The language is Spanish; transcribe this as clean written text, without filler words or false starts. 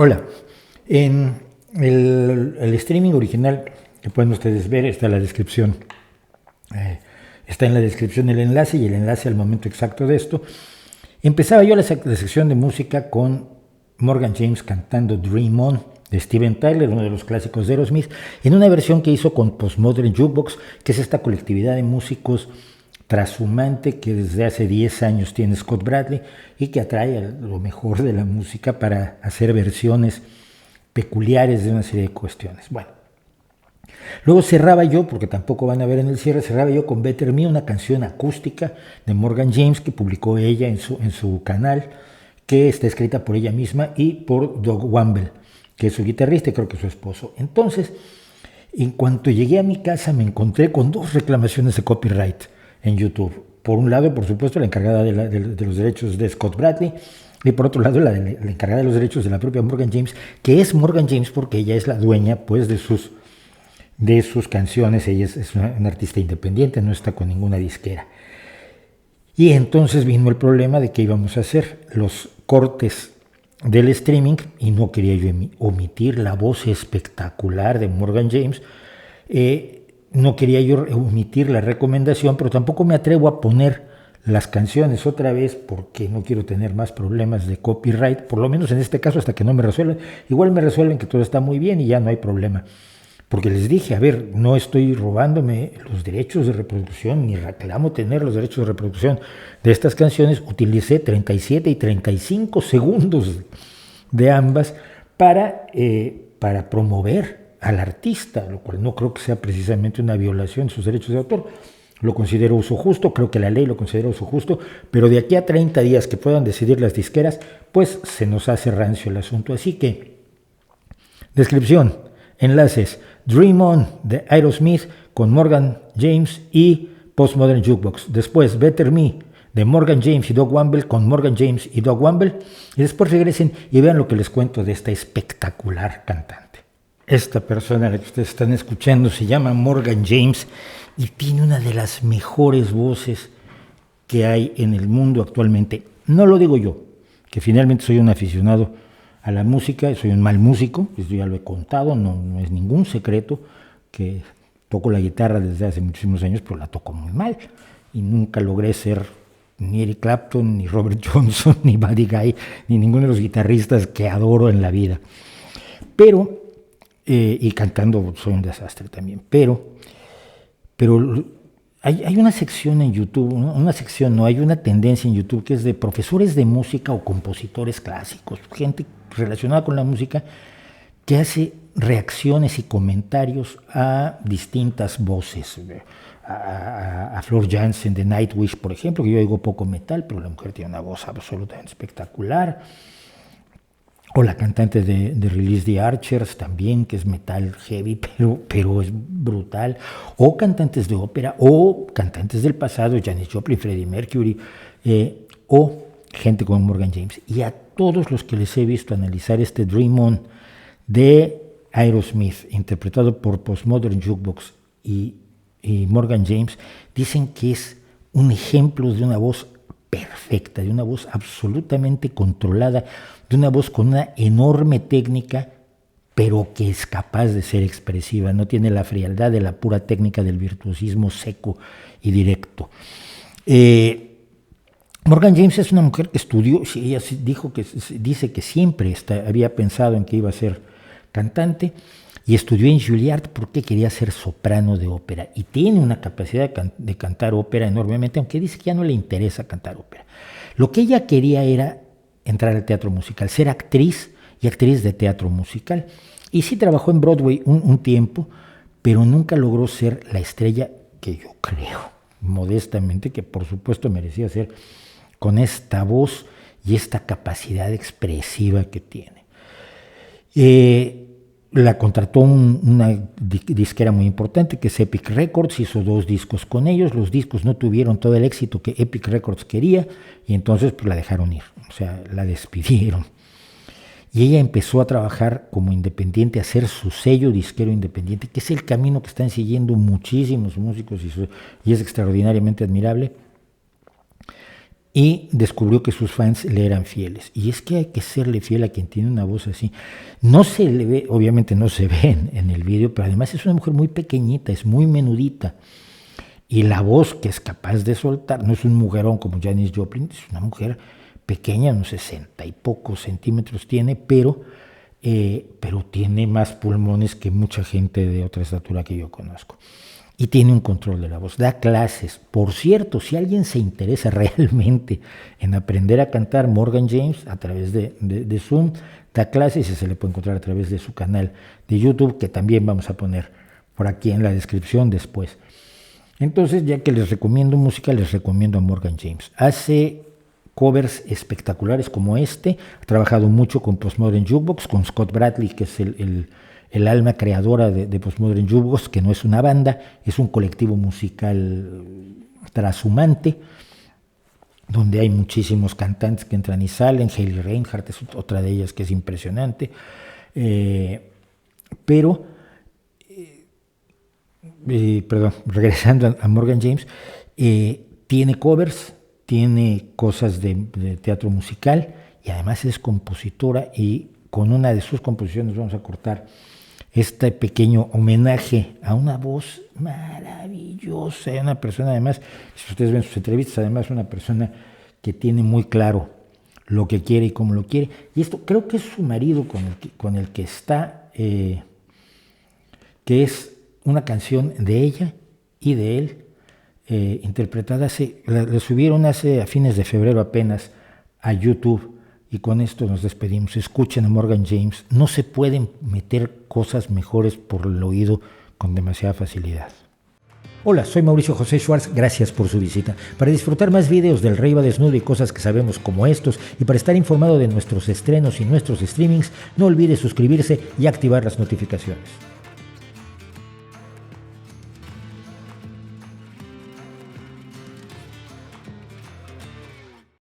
Hola, en el streaming original que pueden ustedes ver está en la descripción. Está en la descripción el enlace y el enlace al momento exacto de esto. Empezaba yo la sección de música con Morgan James cantando Dream On de Steven Tyler, uno de los clásicos de Aerosmith, en una versión que hizo con Postmodern Jukebox, que es esta colectividad de músicos trashumante que desde hace 10 años tiene Scott Bradley y que atrae a lo mejor de la música para hacer versiones peculiares de una serie de cuestiones. Bueno, luego cerraba yo, porque tampoco van a ver en el cierre, cerraba yo con Better Me, una canción acústica de Morgan James que publicó ella en su canal, que está escrita por ella misma y por Doug Wamble, que es su guitarrista y creo que su esposo. Entonces, en cuanto llegué a mi casa me encontré con 2 reclamaciones de copyright en YouTube. Por un lado, por supuesto, la encargada de los derechos de Scott Bradley, y por otro lado, la encargada de los derechos de la propia Morgan James, que es Morgan James porque ella es la dueña pues, de sus canciones. Ella es una artista independiente, no está con ninguna disquera. Y entonces vino el problema de que íbamos a hacer los cortes del streaming y no quería yo omitir la voz espectacular de Morgan James. No quería yo omitir la recomendación, pero tampoco me atrevo a poner las canciones otra vez porque no quiero tener más problemas de copyright, por lo menos en este caso hasta que no me resuelvan. Igual me resuelven que todo está muy bien y ya no hay problema. Porque les dije, a ver, no estoy robándome los derechos de reproducción, ni reclamo tener los derechos de reproducción de estas canciones. Utilicé 37 y 35 segundos de ambas para promover al artista, lo cual no creo que sea precisamente una violación de sus derechos de autor. Lo considero uso justo, creo que la ley lo considera uso justo, pero de aquí a 30 días que puedan decidir las disqueras, pues se nos hace rancio el asunto. Así que, descripción, enlaces, Dream On de Aerosmith con Morgan James y Postmodern Jukebox. Después, Better Me de Morgan James y Doug Wamble con Morgan James y Doug Wamble. Y después regresen y vean lo que les cuento de esta espectacular cantante. Esta persona a la que ustedes están escuchando se llama Morgan James y tiene una de las mejores voces que hay en el mundo actualmente. No lo digo yo, que finalmente soy un aficionado a la música, soy un mal músico, eso ya lo he contado, no es ningún secreto que toco la guitarra desde hace muchísimos años, pero la toco muy mal y nunca logré ser ni Eric Clapton, ni Robert Johnson, ni Buddy Guy, ni ninguno de los guitarristas que adoro en la vida. Pero y cantando soy un desastre también, pero hay una sección en YouTube, hay una tendencia en YouTube que es de profesores de música o compositores clásicos, gente relacionada con la música que hace reacciones y comentarios a distintas voces, a Floor Jansen de Nightwish, por ejemplo, que yo oigo poco metal, pero la mujer tiene una voz absolutamente espectacular. O la cantante de Release the Archers también, que es metal heavy, pero es brutal. O cantantes de ópera, o cantantes del pasado, Janis Joplin, Freddie Mercury, o gente como Morgan James. Y a todos los que les he visto analizar este Dream On de Aerosmith, interpretado por Postmodern Jukebox y Morgan James, dicen que es un ejemplo de una voz perfecta, de una voz absolutamente controlada, de una voz con una enorme técnica, pero que es capaz de ser expresiva, no tiene la frialdad de la pura técnica del virtuosismo seco y directo. Morgan James es una mujer que estudió, ella dice que siempre había pensado en que iba a ser cantante, y estudió en Juilliard porque quería ser soprano de ópera, y tiene una capacidad de cantar ópera enormemente, aunque dice que ya no le interesa cantar ópera. Lo que ella quería era entrar al teatro musical, ser actriz y actriz de teatro musical. Y sí trabajó en Broadway un tiempo, pero nunca logró ser la estrella que yo creo, modestamente, que por supuesto merecía ser con esta voz y esta capacidad expresiva que tiene. La contrató una disquera muy importante que es Epic Records, hizo 2 discos con ellos, los discos no tuvieron todo el éxito que Epic Records quería y entonces pues la dejaron ir, o sea, la despidieron. Y ella empezó a trabajar como independiente, a hacer su sello disquero independiente, que es el camino que están siguiendo muchísimos músicos y es extraordinariamente admirable. y descubrió que sus fans le eran fieles. Y es que hay que serle fiel a quien tiene una voz así. No se le ve, obviamente no se ve en el video, pero además es una mujer muy pequeñita, es muy menudita. Y la voz que es capaz de soltar, no es un mujerón como Janis Joplin, es una mujer pequeña, unos 60 y pocos centímetros tiene, pero tiene más pulmones que mucha gente de otra estatura que yo conozco. Y tiene un control de la voz, da clases. Por cierto, si alguien se interesa realmente en aprender a cantar, Morgan James, a través de Zoom, da clases y se le puede encontrar a través de su canal de YouTube, que también vamos a poner por aquí en la descripción después. Entonces, ya que les recomiendo música, les recomiendo a Morgan James. Hace covers espectaculares como este, ha trabajado mucho con Postmodern Jukebox, con Scott Bradley, que es el alma creadora de Postmodern Jukebox, que no es una banda, es un colectivo musical trashumante, donde hay muchísimos cantantes que entran y salen. Hayley Reinhardt es otra de ellas que es impresionante, regresando a Morgan James, tiene covers, tiene cosas de teatro musical y además es compositora, y con una de sus composiciones vamos a cortar este pequeño homenaje a una voz maravillosa, una persona además, si ustedes ven sus entrevistas, además una persona que tiene muy claro lo que quiere y cómo lo quiere. Y esto creo que es su marido con el que está, que es una canción de ella y de él, interpretada la subieron a fines de febrero apenas a YouTube. Y con esto nos despedimos. Escuchen a Morgan James. No se pueden meter cosas mejores por el oído con demasiada facilidad. Hola, soy Mauricio José Schwartz. Gracias por su visita. Para disfrutar más videos del Rey va Desnudo y cosas que sabemos como estos, y para estar informado de nuestros estrenos y nuestros streamings, no olvide suscribirse y activar las notificaciones.